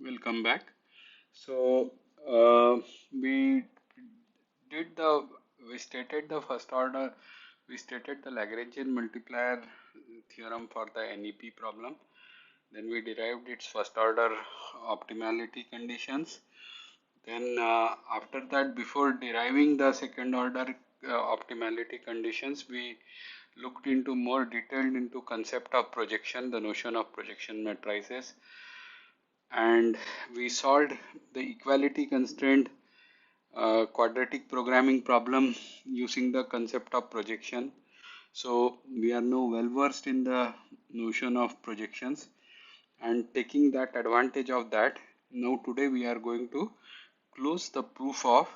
Welcome back. So uh, we did the we stated the first order. We stated the Lagrangian multiplier theorem for the NEP problem. Then we derived its first order optimality conditions. Then after that, before deriving the second order optimality conditions, we looked into more detailed into concept of projection, the notion of projection matrices, and we solved the equality constraint quadratic programming problem using the concept of projection. So we are now well versed in the notion of projections, and taking that advantage of that, now today we are going to close the proof of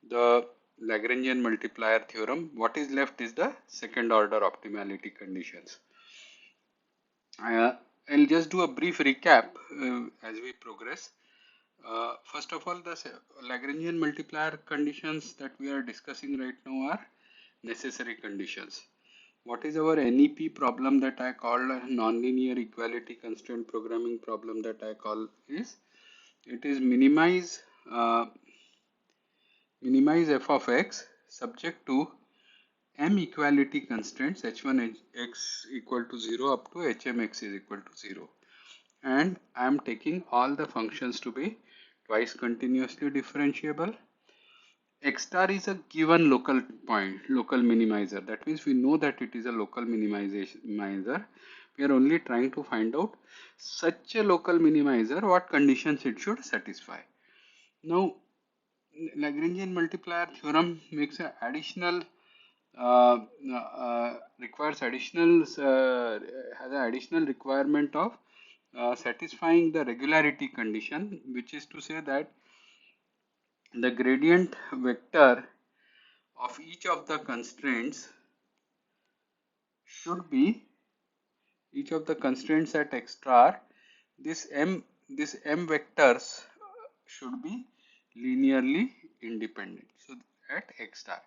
the Lagrangian multiplier theorem. What is left is the second order optimality conditions. Uh, I'll just do a brief recap as we progress. First of all, the Lagrangian multiplier conditions that we are discussing right now are necessary conditions. What is our NEP problem that I called a nonlinear equality constraint programming problem that I call is, it is minimize f of x subject to m equality constraints h1 x equal to 0 up to hmx is equal to 0, and I am taking all the functions to be twice continuously differentiable. X star is a given local point, local minimizer. That means we know that it is a local minimizer. We are only trying to find out such a local minimizer, what conditions it should satisfy. Now, Lagrangian multiplier theorem makes an additional requires additional has an additional requirement of satisfying the regularity condition, which is to say that the gradient vector of each of the constraints should be each of the constraints at x star, this m vectors should be linearly independent, so at x star.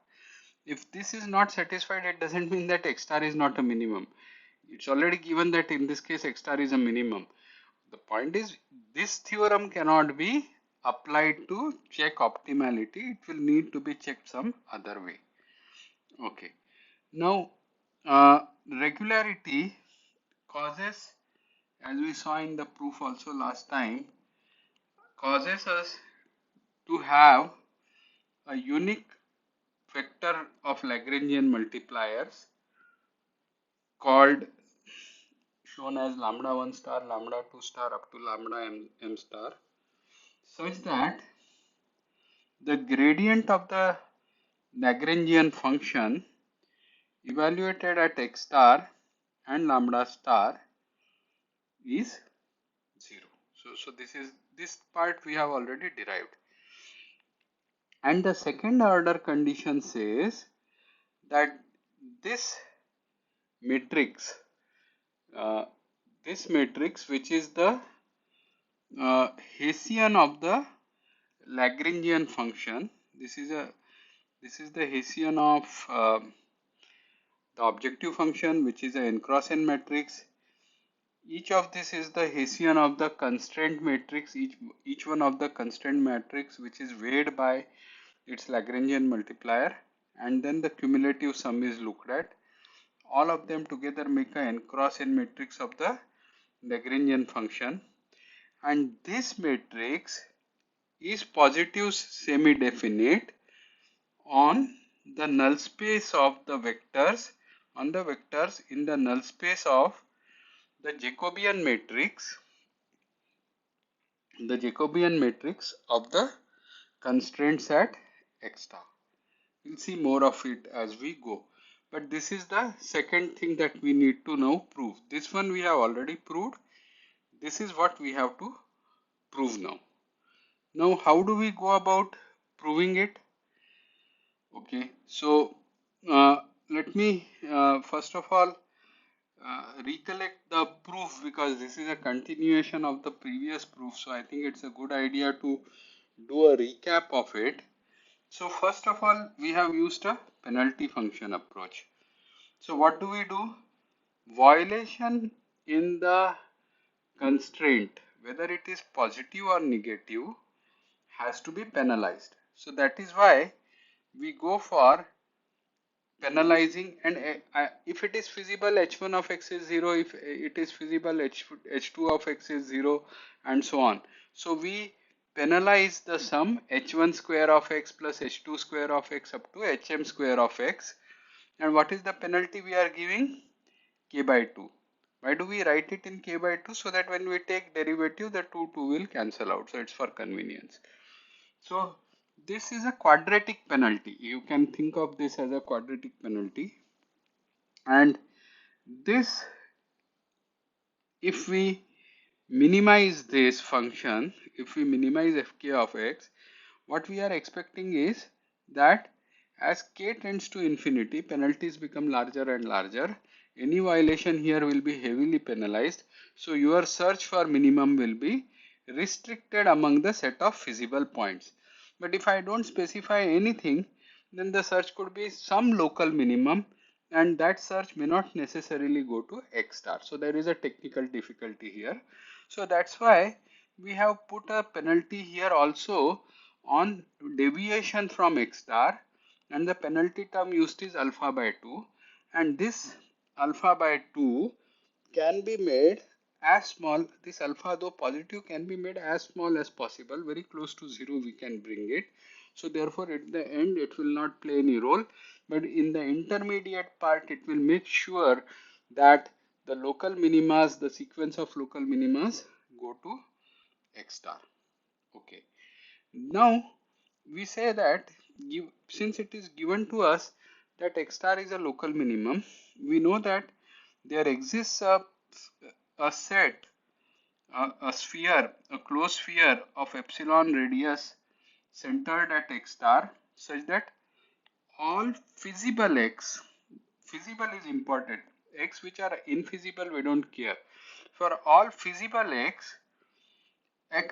If this is not satisfied, it doesn't mean that x star is not a minimum. It's already given that in this case x star is a minimum. The point is, this theorem cannot be applied to check optimality. It will need to be checked some other way. Okay. Now, regularity causes, as we saw in the proof also last time, causes us to have a unique vector of Lagrangian multipliers called, shown as lambda 1 star, lambda 2 star up to lambda m star, such that the gradient of the Lagrangian function evaluated at x star and lambda star is 0. So this part we have already derived. And the second order condition says that this matrix, which is the Hessian of the Lagrangian function, this is the Hessian of the objective function, which is a n cross n matrix. Each of this is the Hessian of the constraint matrix, each one of the constraint matrix which is weighed by its Lagrangian multiplier, and then the cumulative sum is looked at. All of them together make a n cross n matrix of the Lagrangian function, and this matrix is positive semi-definite on the null space of the vectors, in the null space of the Jacobian matrix of the constraints at x star. We'll see more of it as we go. But this is the second thing that we need to now prove. This one we have already proved. This is what we have to prove now. Now, how do we go about proving it? Okay, so let me first of all recollect the proof, because this is a continuation of the previous proof. So I think it's a good idea to do a recap of it. So first of all, we have used a penalty function approach. So what do? Violation in the constraint whether it is positive or negative, has to be penalized. So that is why we go for penalizing, and if it is feasible h1 of x is 0, if it is feasible h2 of x is 0, and so on. So we penalize the sum h1 square of x plus h2 square of x up to hm square of x. And what is the penalty we are giving? K by 2. Why do we write it in k by 2? So that when we take derivative, the 2 will cancel out. So it's for convenience. So this is a quadratic penalty. You can think of this as a quadratic penalty. And this, if we minimize this function, if we minimize fk of x, what we are expecting is that as k tends to infinity, penalties become larger and larger. Any violation here will be heavily penalized. So your search for minimum will be restricted among the set of feasible points. But if I don't specify anything, then the search could be some local minimum, and that search may not necessarily go to x star. So there is a technical difficulty here. So that's why we have put a penalty here also on deviation from x star, and the penalty term used is alpha by 2, and this alpha by 2 can be made as small, this alpha though positive can be made as small as possible, very close to 0 we can bring it. So therefore at the end it will not play any role, but in the intermediate part it will make sure that the local minimas, the sequence of local minimas go to x star. Okay, now we say that since it is given to us that x star is a local minimum, we know that there exists a set, a sphere, a closed sphere of epsilon radius centered at x star, such that all feasible x, feasible is important, x which are infeasible we don't care, for all feasible x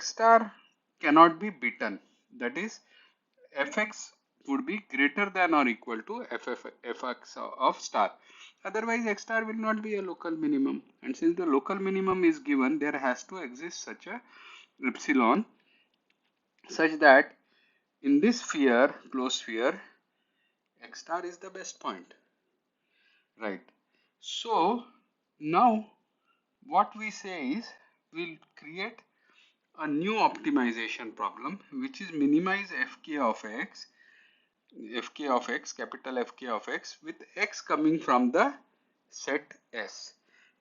star cannot be beaten. That is, fx would be greater than or equal to fx of star. Otherwise, x star will not be a local minimum. And since the local minimum is given, there has to exist such a epsilon such that in this sphere, closed sphere, x star is the best point. Right. So now what we say is we'll create a new optimization problem, which is minimize fk of x, capital Fk of x, with x coming from the set S.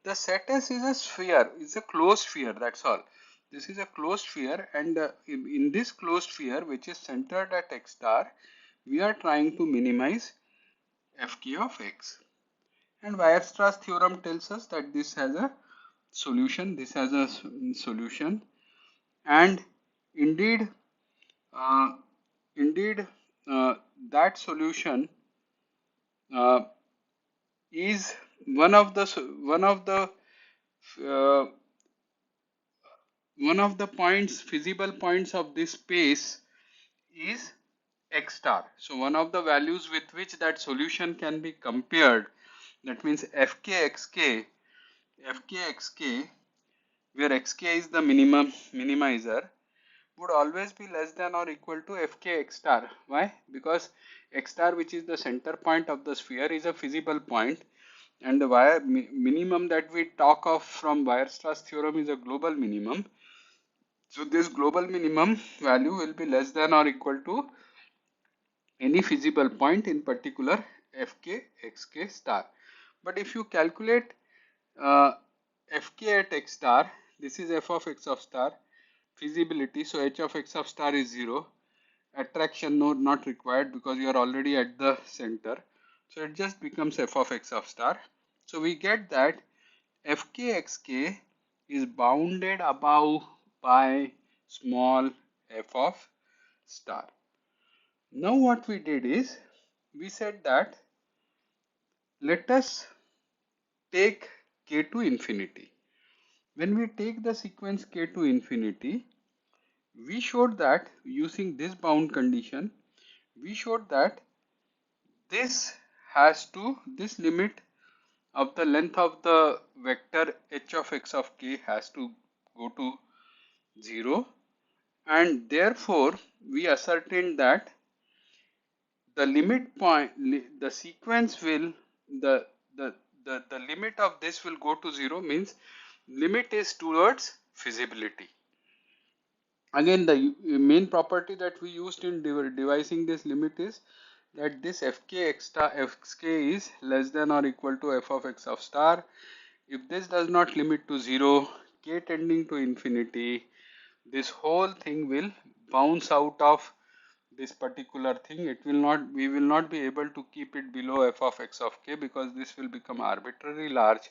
The set S is a sphere, it's a closed sphere, that's all. This is a closed sphere, and in this closed sphere, which is centered at x star, we are trying to minimize Fk of x. And Weierstrass theorem tells us that this has a solution, and indeed, uh, indeed, that solution uh, is uh, one of the points, feasible points of this space is x star. So one of the values with which that solution can be compared, that means fkxk, where xk is the minimizer, would always be less than or equal to fk x star. Why? Because x star, which is the center point of the sphere, is a feasible point, and the minimum that we talk of from Weierstrass theorem is a global minimum. So this global minimum value will be less than or equal to any feasible point, in particular fk xk star. But if you calculate uh, fk at x star, this is f of x of star, feasibility, so h of x of star is 0, attraction node not required because you are already at the center, so it just becomes f of x of star. So we get that fkxk is bounded above by small f of star. Now what we did is we said that let us take k to infinity. When we take the sequence k to infinity, we showed that using this bound condition, we showed that this limit of the length of the vector h of x of k has to go to 0, and therefore we ascertain that the limit point, the sequence will, the, the, the limit of this will go to 0, means limit is towards feasibility. Again, the main property that we used in devising this limit is that this fk extra fk is less than or equal to f of x of star. If this does not limit to 0, k tending to infinity, this whole thing will bounce out of this particular thing. It will not, we will not be able to keep it below f of x of k, because this will become arbitrarily large,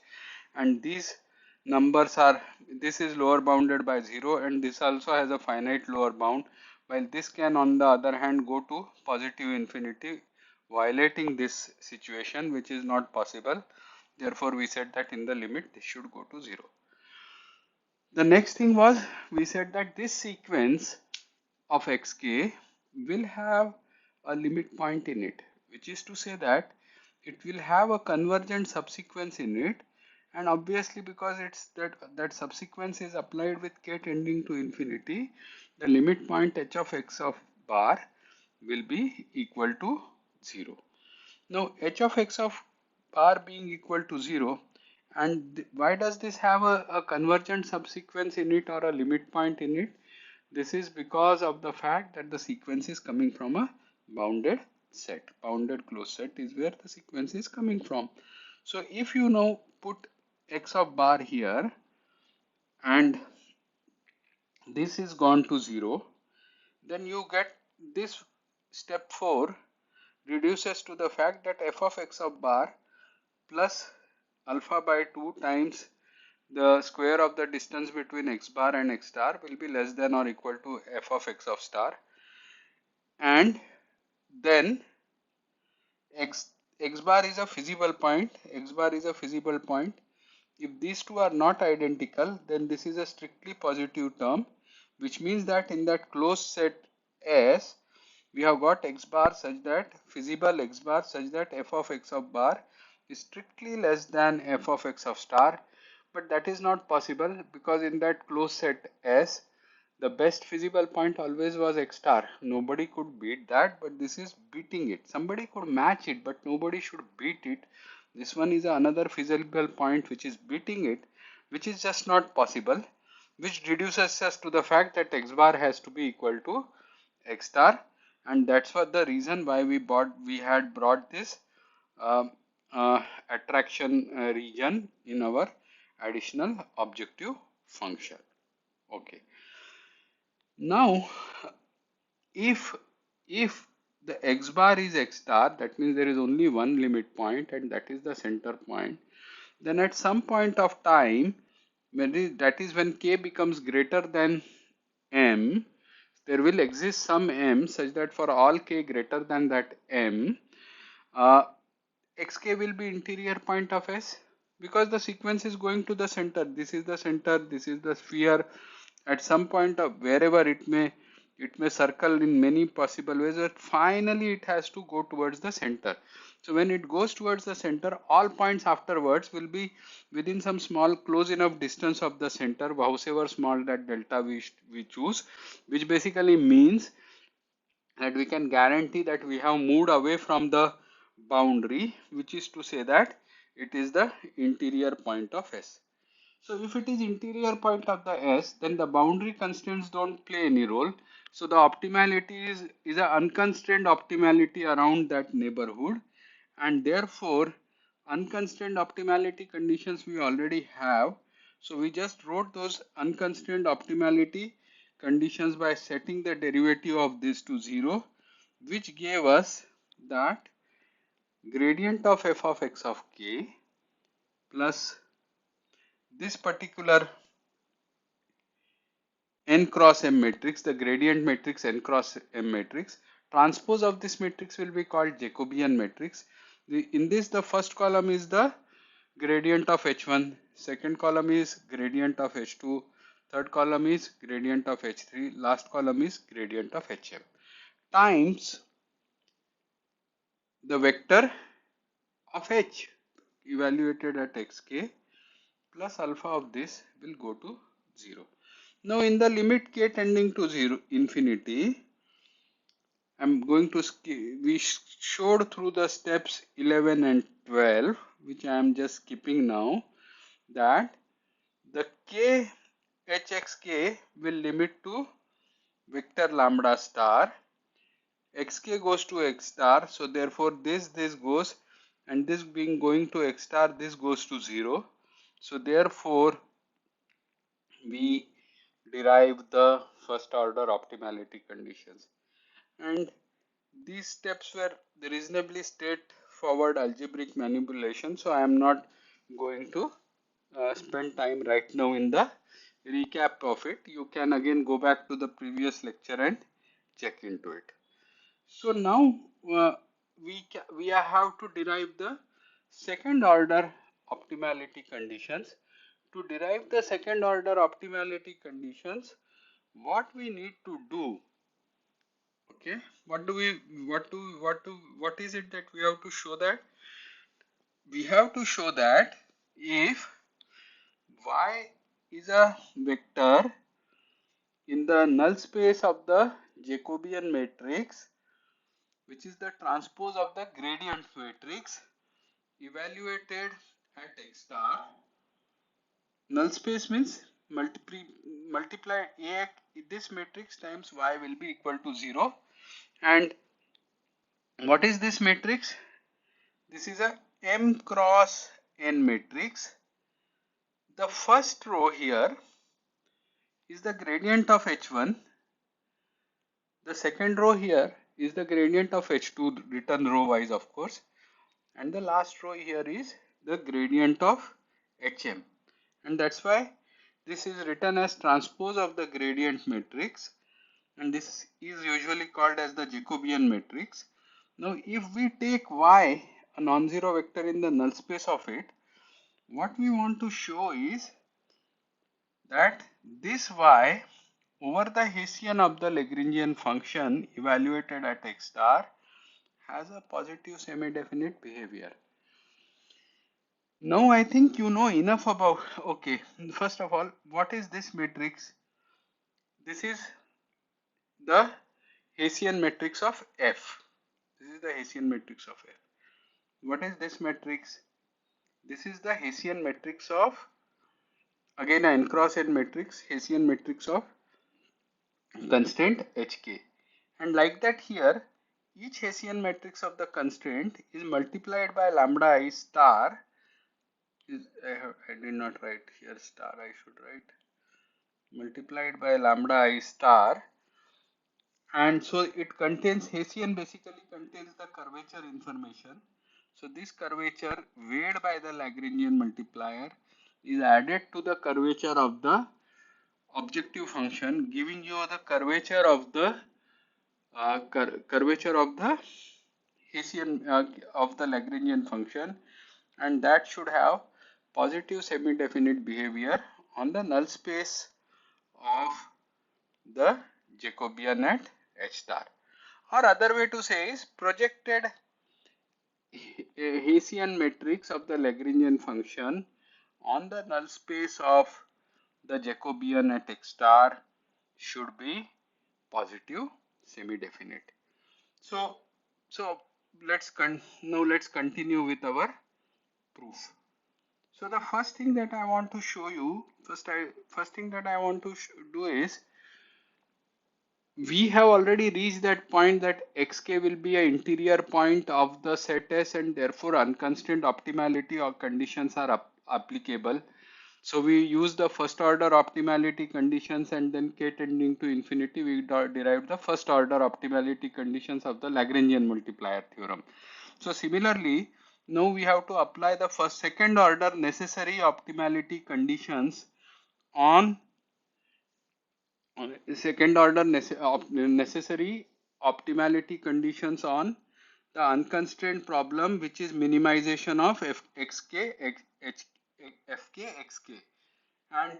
and these numbers are, this is lower bounded by 0, and this also has a finite lower bound, while this can on the other hand go to positive infinity, violating this situation, which is not possible. Therefore we said that in the limit this should go to 0. The next thing was, we said that this sequence of xk will have a limit point in it, which is to say that it will have a convergent subsequence in it, and obviously because it's that subsequence is applied with k tending to infinity, the limit point h of x of bar will be equal to 0. Now h of x of bar being equal to 0, and why does this have a convergent subsequence in it or a limit point in it? This is because of the fact that the sequence is coming from a bounded set. Bounded closed set is where the sequence is coming from. So if you now put x of bar here and this is gone to 0, then you get this step 4 reduces to the fact that f of x of bar plus alpha by 2 times the square of the distance between x bar and x star will be less than or equal to f of x of star, and then x bar is a feasible point. X bar is a feasible point. If these two are not identical, then this is a strictly positive term, which means that in that closed set S, we have got x bar such that, feasible x bar such that f of x of bar is strictly less than f of x of star. But that is not possible, because in that closed set S, the best feasible point always was x star. Nobody could beat that, but this is beating it. Somebody could match it, but nobody should beat it. This one is another feasible point which is beating it, which is just not possible, which reduces us to the fact that x bar has to be equal to x star, and that's what the reason why we had brought this um, attraction region in our additional objective function. Okay. Now, if the x bar is x star, that means there is only one limit point, and that is the center point. Then at some point of time, that is when k becomes greater than m, there will exist some m such that for all k greater than that m, uh, xk will be interior point of S, because the sequence is going to the center. This is the center, this is the sphere. At some point of wherever it may circle in many possible ways, but finally it has to go towards the center. So when it goes towards the center, all points afterwards will be within some small close enough distance of the center, however small that delta we choose, which basically means that we can guarantee that we have moved away from the boundary, which is to say that it is the interior point of S. So if it is interior point of the S, then the boundary constraints don't play any role. So the optimality is an unconstrained optimality around that neighborhood, and therefore unconstrained optimality conditions we already have. So we just wrote those unconstrained optimality conditions by setting the derivative of this to 0, which gave us that gradient of f of x of k plus this particular n cross m matrix, the gradient matrix n cross m matrix. Transpose of this matrix will be called Jacobian matrix. In this, the first column is the gradient of h1, second column is gradient of h2, third column is gradient of h3, last column is gradient of hm, times the vector of h evaluated at xk plus alpha of this will go to 0. Now in the limit k tending to 0 infinity, I'm going to we showed through the steps 11 and 12, which I am just skipping now, that the k hxk will limit to vector lambda star, xk goes to x star, so therefore this goes, and this being going to x star, this goes to 0. So therefore we derive the first order optimality conditions, and these steps were reasonably straightforward algebraic manipulation, so I am not going to spend time right now in the recap of it. You can again go back to the previous lecture and check into it. So now we have to derive the second order optimality conditions. To derive the second order optimality conditions, what we need to do, okay, what is it that we have to show? That we have to show that if y is a vector in the null space of the Jacobian matrix, which is the transpose of the gradient matrix evaluated at x star. Null space means multiply a this matrix times y will be equal to 0. And what is this matrix? This is a M cross N matrix. The first row here is the gradient of H1. The second row here is the gradient of H2, written row wise of course. And the last row here is the gradient of HM. And that's why this is written as transpose of the gradient matrix. And this is usually called as the Jacobian matrix. Now if we take Y, a non-zero vector in the null space of it, what we want to show is that this y over the Hessian of the Lagrangian function evaluated at x star has a positive semi-definite behavior. Now I think you know enough about, okay, first of all, what is this matrix? This is the Hessian matrix of F. This is the Hessian matrix of F. What is this matrix? This is the Hessian matrix of, again a n cross n matrix, Hessian matrix of constraint Hk. And like that here, each Hessian matrix of the constraint is multiplied by lambda I star. I did not write here star, I should write multiplied by lambda I star. And so it contains, Hessian basically contains the curvature information. So this curvature weighed by the Lagrangian multiplier is added to the curvature of the objective function, giving you the curvature of the Hessian of the Lagrangian function, and that should have positive semi-definite behavior on the null space of the Jacobian at H star. Or other way to say is projected Hessian matrix of the Lagrangian function on the null space of the Jacobian at x star should be positive semi-definite. So let's continue with our proof. So the first thing that I want to show you, first thing that I want to do is, we have already reached that point that xk will be an interior point of the set S, and therefore unconstrained optimality or conditions are applicable. So we use the first order optimality conditions, and then k tending to infinity we derived the first order optimality conditions of the Lagrangian multiplier theorem. So similarly, now we have to apply the second order necessary optimality conditions on second order necessary optimality conditions on the unconstrained problem, which is minimization of xk, fk, xk. And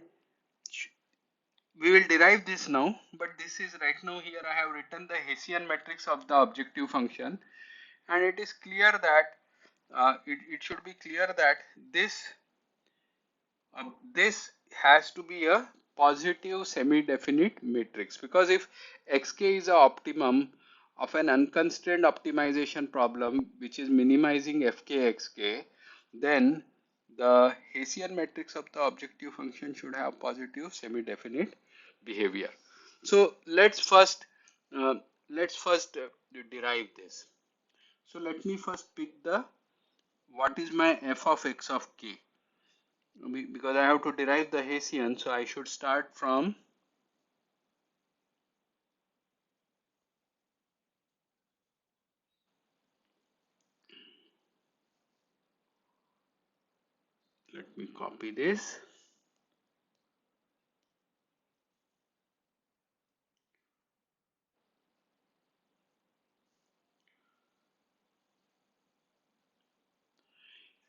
we will derive this now, but this is right now here I have written the Hessian matrix of the objective function, and it is clear that it should be clear that this has to be a positive semi-definite matrix, because if xk is a optimum of an unconstrained optimization problem which is minimizing fk xk, then the Hessian matrix of the objective function should have positive semi-definite behavior. So uh, let's first derive this. So let me first pick the what is my f of x of k, because I have to derive the Hessian, so I should start from, let me copy this,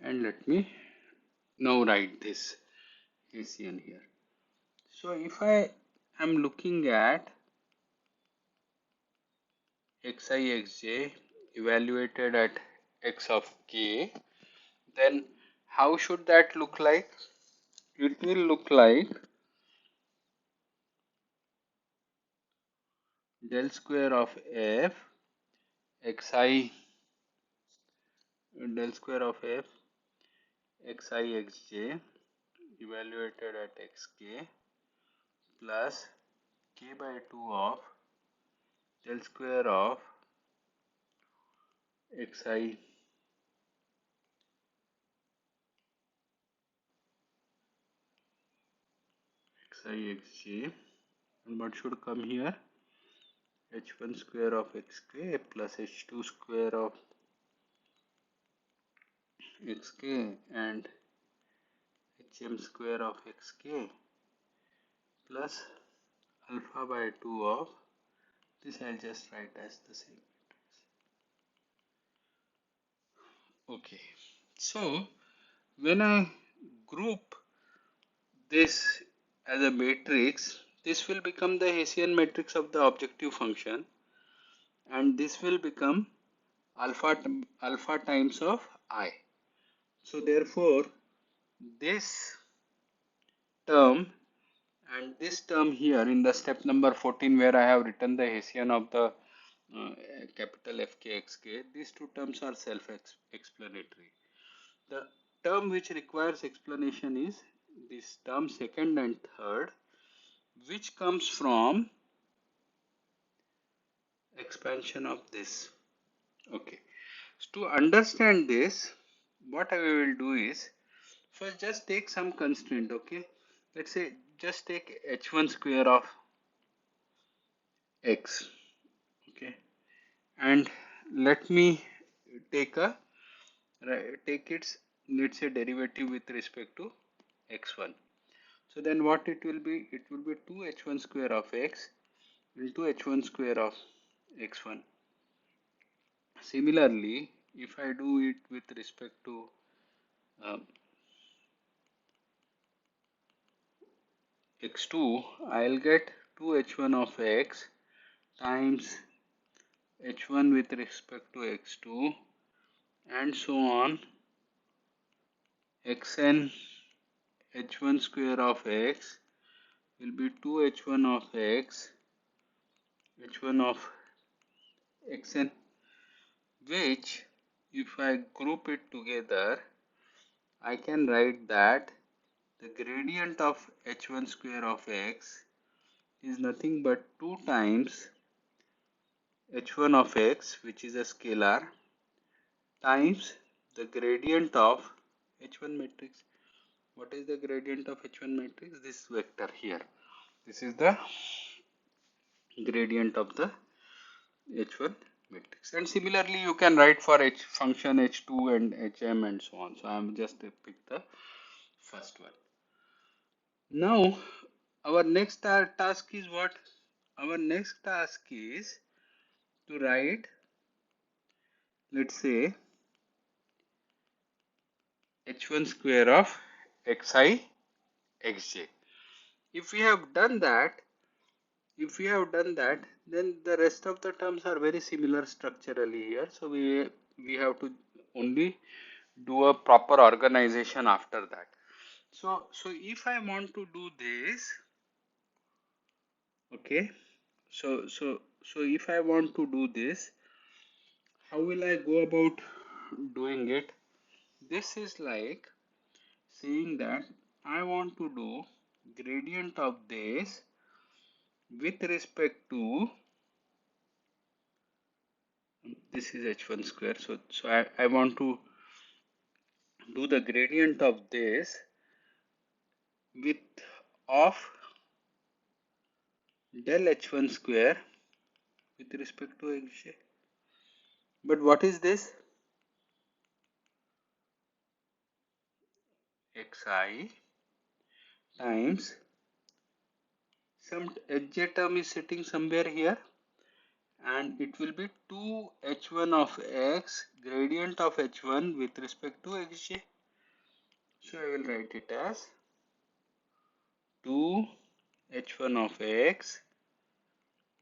and let me now write this Hessian here. So if I am looking at xi xj evaluated at x of k, then how should that look like? It will look like del square of f xi, del square of f xi xj evaluated at xk plus k by 2 of del square of xi xj, and what should come here? h1 square of xk plus h2 square of xk and hm square of xk plus alpha by 2 of this. I'll just write as the same. Okay, so when I group this as a matrix, this will become the Hessian matrix of the objective function, and this will become alpha times of I. So therefore this term and this term here in the step number 14, where I have written the Hessian of the capital FKXK, these two terms are self-explanatory. The term which requires explanation is this term second and third, which comes from expansion of this. Okay, so to understand this, what I will do is first just take some constraint. Okay, let's say just take h1 square of x. Okay, and let me take a take its, let's say, derivative with respect to x1. So then what it will be? It will be 2h1 square of x into h1 square of x1. Similarly, if I do it with respect to um, x2, I'll get 2h1 of x times h1 with respect to x2 and so on, xn h1 square of x will be 2h1 of x h1 of xn, which if I group it together, I can write that the gradient of h1 square of x is nothing but 2 times h1 of x, which is a scalar, times the gradient of h1 matrix. What is the gradient of h1 matrix? This vector here. This is the gradient of the h1 matrix. And similarly, you can write for h function h2 and hm and so on. So I am just pick the first one. Now, our next task is what? Our next task is to write, let's say, h1 square of xi xj. If we have done that, then the rest of the terms are very similar structurally here. So we have to only do a proper organization after that. So if I want to do this, Okay, so if I want to do this, how will I go about doing it? This is like saying that I want to do gradient of this with respect to this is h1 square. So I want to do the gradient of this with of del h1 square with respect to xj. But what is this? Xi times some hj term is sitting somewhere here, and it will be 2 h1 of x gradient of h1 with respect to xj. So I will write it as 2 h1 of x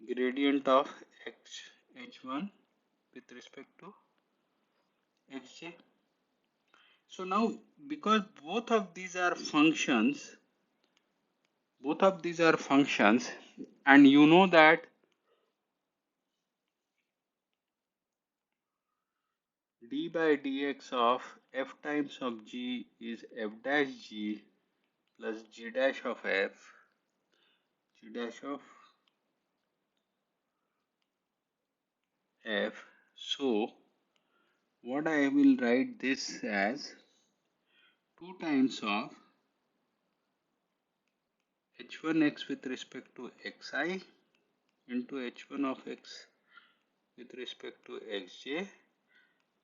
gradient of h1 with respect to xj. So now, because both of these are functions, and you know that d by dx of f times of g is f dash g plus g dash of f, g dash of f. So what I will write this as 2 times of h1x with respect to xi into h1 of x with respect to xj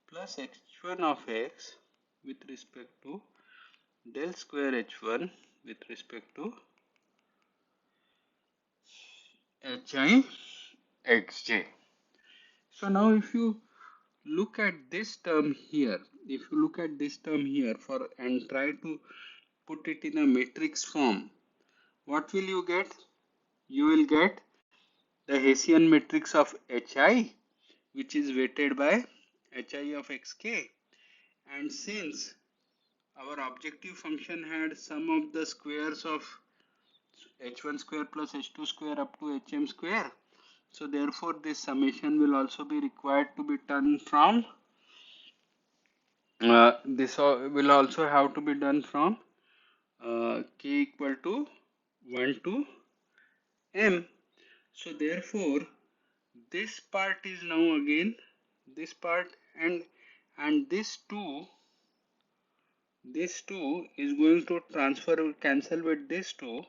plus h1 of x with respect to del square h1 with respect to hi xj. So now if you look at this term here, if you look at this term here for and try to put it in a matrix form, what will you get? You will get the Hessian matrix of hi, which is weighted by hi of xk. And since our objective function had sum of the squares of h1 square plus h2 square up to hm square, so therefore this summation will also be required to be done from this will also have to be done from k equal to 1 to m. So therefore this part is now again this part, and this 2 is going to transfer cancel with this 2,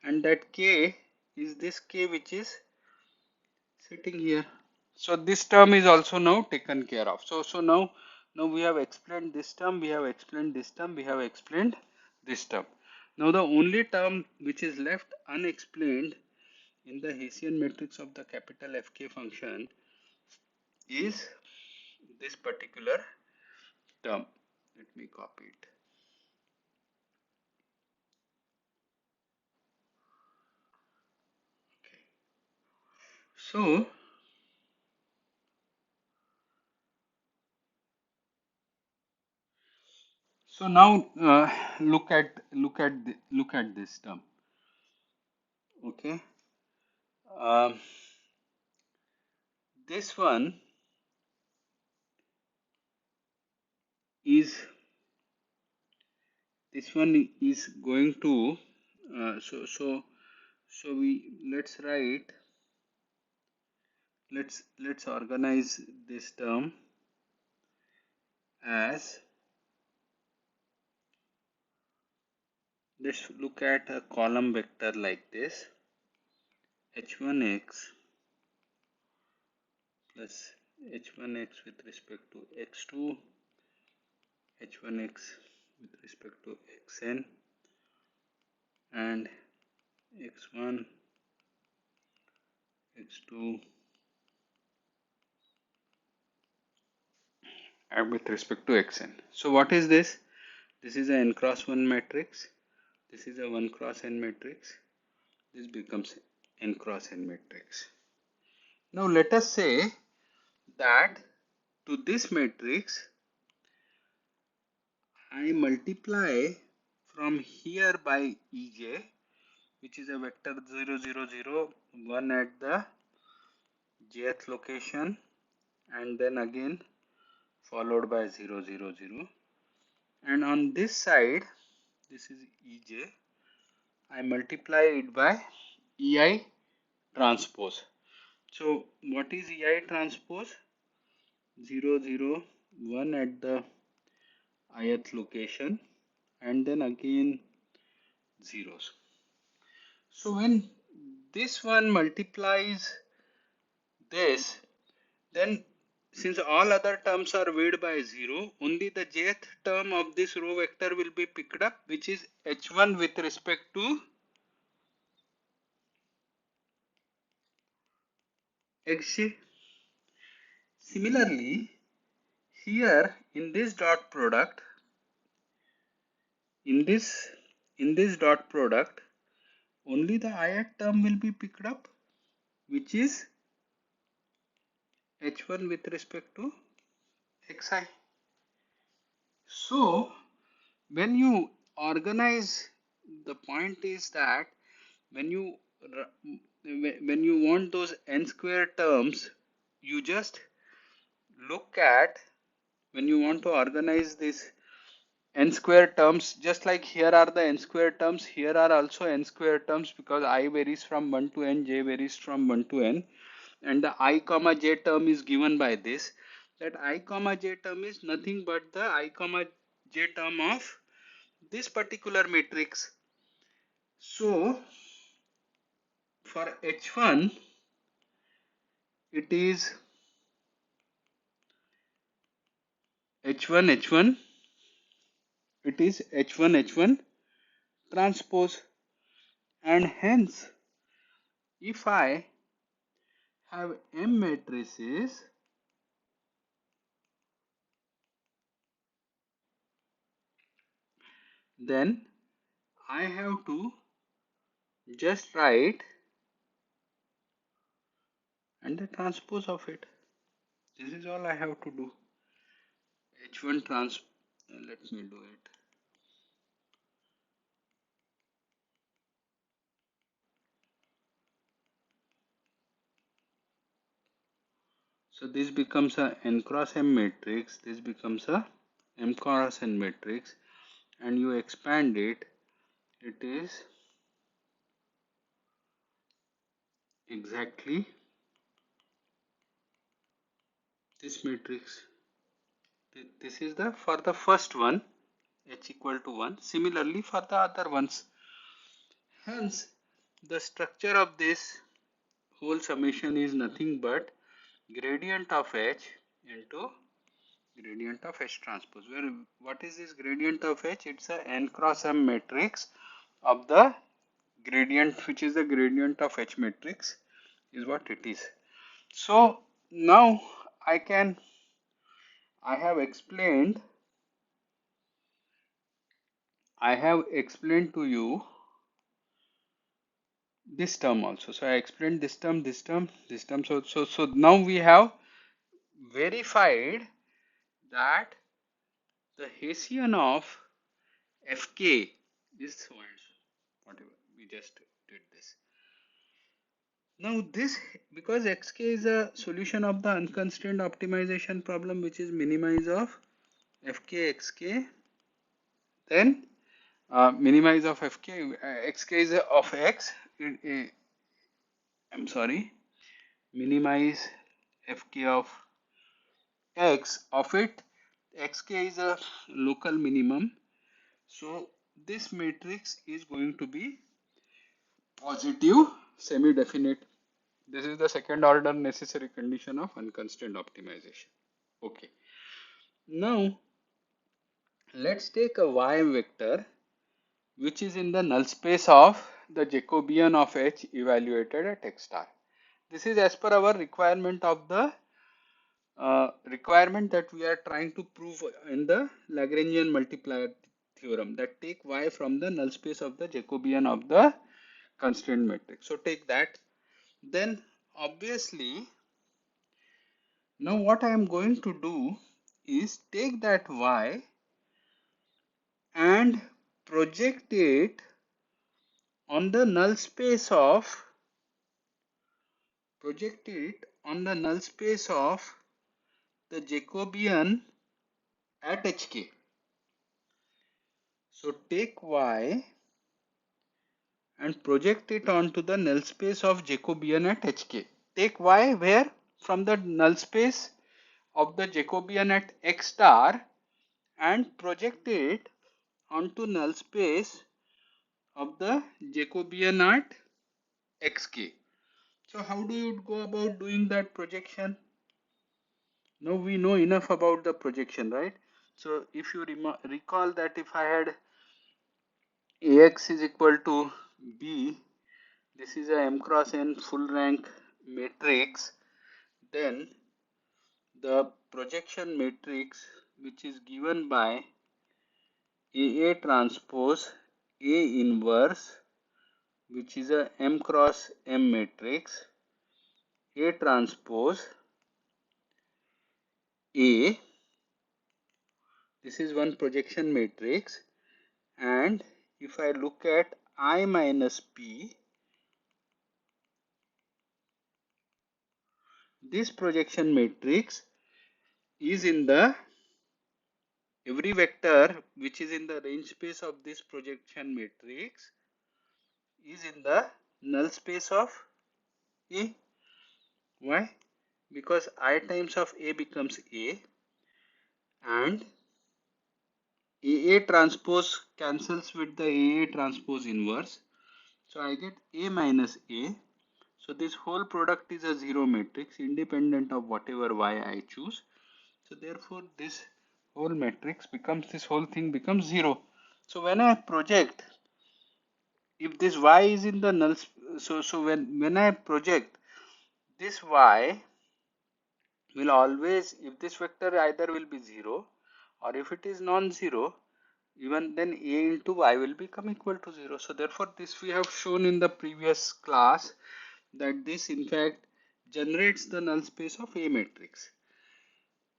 and that k is this k which is sitting here. So this term is also now taken care of. So now we have explained this term, we have explained this term, we have explained this term. Now the only term which is left unexplained in the Hessian matrix of the capital Fk function is this particular term. Let me copy it. Okay. So now look at this term. Okay. Um, this one is going to so we let's organize this term as, let's look at a column vector like this: h1x plus h1x with respect to x2, h1x with respect to xn, and x1, x2 and with respect to xn. So what is this? This is a n cross 1 matrix. This is a 1 cross n matrix. This becomes n cross n matrix. Now let us say that to this matrix I multiply from here by ej which is a vector 0 0 0 1 at the jth location, and then again followed by 0 0 0, and on this side, this is Ej, I multiply it by Ei transpose. So what is Ei transpose? 0 0 1 at the ith location, and then again zeros. So when this one multiplies this, then since all other terms are weighed by 0, only the jth term of this row vector will be picked up, which is h1 with respect to xj. Similarly, here in this dot product, in this dot product, only the ith term will be picked up, which is h1 with respect to xi. So when you organize, the point is that when you want those n square terms, you just look at, when you want to organize this n square terms, just like here are the n square terms, here are also n square terms, because I varies from 1 to n, j varies from 1 to n, and the I comma j term is given by this. That I comma j term is nothing but the I comma j term of this particular matrix. So for h1 it is h1 h1, it is h1 h1 transpose, and hence if I have m matrices, then I have to just write and the transpose of it. This is all I have to do. H1 trans, let me do it. So this becomes a n cross m matrix, this becomes a m cross n matrix, and you expand it, it is exactly this matrix. This is the for the first one, h equal to 1. Similarly for the other ones. Hence the structure of this whole summation is nothing but gradient of h into gradient of H transpose. Where what is this gradient of H? It's a n cross m matrix of the gradient, which is the gradient of H matrix, is what it is. So now I have explained to you this term also. So I explained this term, this term, this term. So now we have verified that the Hessian of Fk is so and so. Whatever we just did this. Now this, because xk is a solution of the unconstrained optimization problem, which is minimize of fk xk, then minimize of fk xk is of x. I'm sorry, minimize fk of x of it. Xk is a local minimum, so this matrix is going to be positive semi-definite. This is the second order necessary condition of unconstrained optimization. Okay. Now let's take a y vector which is in the null space of the Jacobian of H evaluated at x star. This is as per our requirement of the requirement that we are trying to prove in the Lagrangian multiplier theorem, that take y from the null space of the Jacobian of the constraint matrix. So take that. Then obviously now what I am going to do is take that y and project it on the null space of, project it on the null space of the Jacobian at HK. So take Y and project it onto the null space of Jacobian at HK. Take Y where? From the null space of the Jacobian at X star and project it onto null space of the Jacobian at xk. So how do you go about doing that projection? Now we know enough about the projection, right? So if you recall that if I had Ax is equal to B, this is a M cross N full rank matrix, then the projection matrix which is given by AA transpose A inverse, which is a M cross M matrix, A transpose A, this is one projection matrix, and if I look at I minus P, this projection matrix is in the, every vector which is in the range space of this projection matrix is in the null space of A. Why? Because I times of A becomes A and AA transpose cancels with the AA transpose inverse. So I get A minus A. So this whole product is a zero matrix independent of whatever Y I choose. So therefore this whole matrix becomes, this whole thing becomes zero. So when I project, if this Y is in the null, so when I project this Y will always, if this vector either will be 0 or if it is non-zero, even then A into Y will become equal to 0. So therefore this we have shown in the previous class that this in fact generates the null space of A matrix.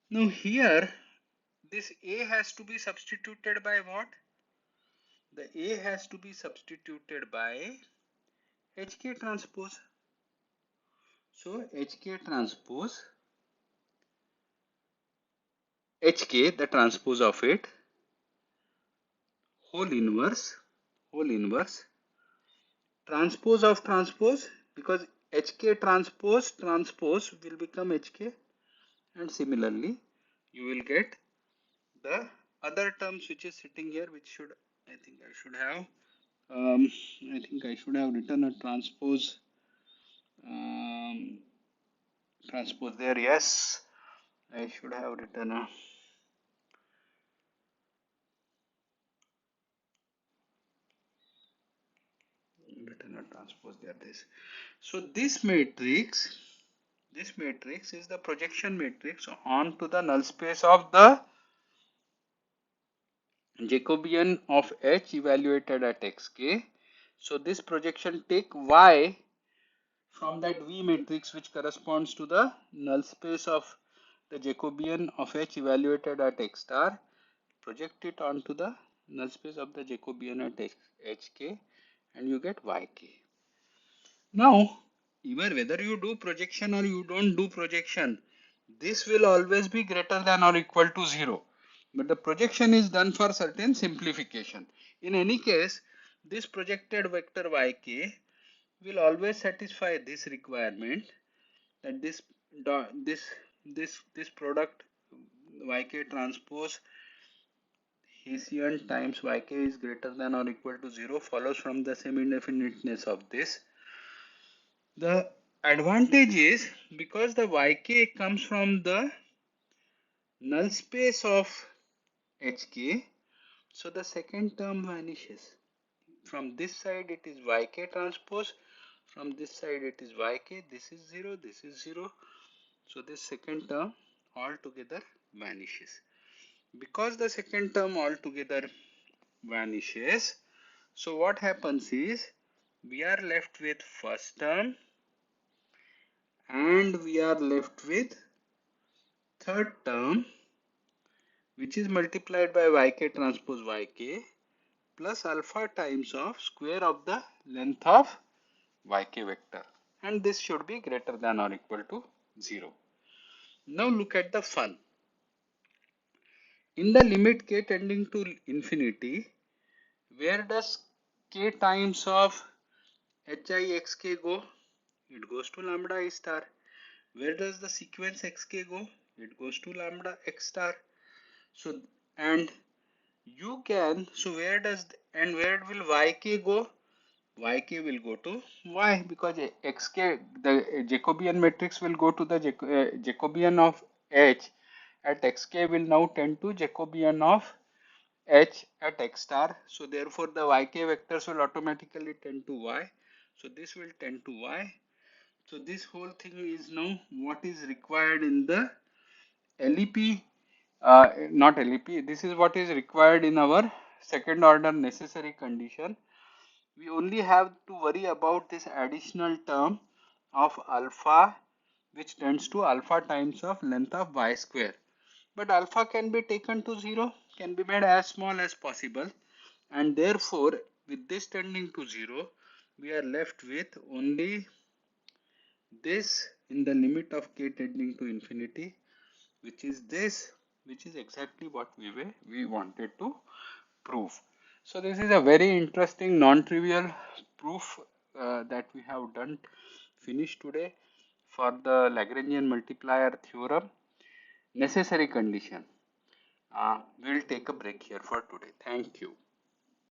Now here this A has to be substituted by what? The A has to be substituted by HK transpose. So HK transpose, HK the transpose of it, whole inverse, transpose of transpose, because HK transpose will become HK, and similarly you will get the other terms which is sitting here, which should, I think I should have written a um, transpose there. Yes, I should have written a transpose there. This, so this matrix is the projection matrix onto the null space of the Jacobian of H evaluated at xk. So this projection take Y from that V matrix which corresponds to the null space of the Jacobian of H evaluated at x star, project it onto the null space of the Jacobian at HK, and you get YK. Now, even whether you do projection or you don't do projection, this will always be greater than or equal to 0. But the projection is done for certain simplification. In any case, this projected vector yk will always satisfy this requirement, that this product yk transpose Hessian times yk is greater than or equal to 0 follows from the semi-indefiniteness of this. The advantage is because the yk comes from the null space of hk, so the second term vanishes. From this side it is yk transpose, from this side it is yk, this is 0, this is 0. So this second term altogether vanishes. Because the second term altogether vanishes, so what happens is we are left with first term and we are left with third term, which is multiplied by yk transpose yk, plus alpha times of square of the length of yk vector, and this should be greater than or equal to 0. Now look at the fun. In the limit k tending to infinity, where does k times of hi xk go? It goes to lambda I star. Where does the sequence xk go? It goes to lambda x star. So, and you can, so where does, and where will yk go? Yk will go to y, because xk, the Jacobian matrix will go to the Jacobian of h at xk will now tend to Jacobian of h at x star. So therefore the yk vectors will automatically tend to y. So this will tend to y. So this whole thing is now what is required in the LEP, not LEP, this is what is required in our second order necessary condition. We only have to worry about this additional term of alpha, which tends to alpha times of length of y square. But alpha can be taken to 0, can be made as small as possible, and therefore with this tending to 0, we are left with only this in the limit of k tending to infinity, which is this, which is exactly what we wanted to prove. So this is a very interesting non-trivial proof that we have done finished today for the Lagrangian multiplier theorem necessary condition. We'll take a break here for today. Thank you.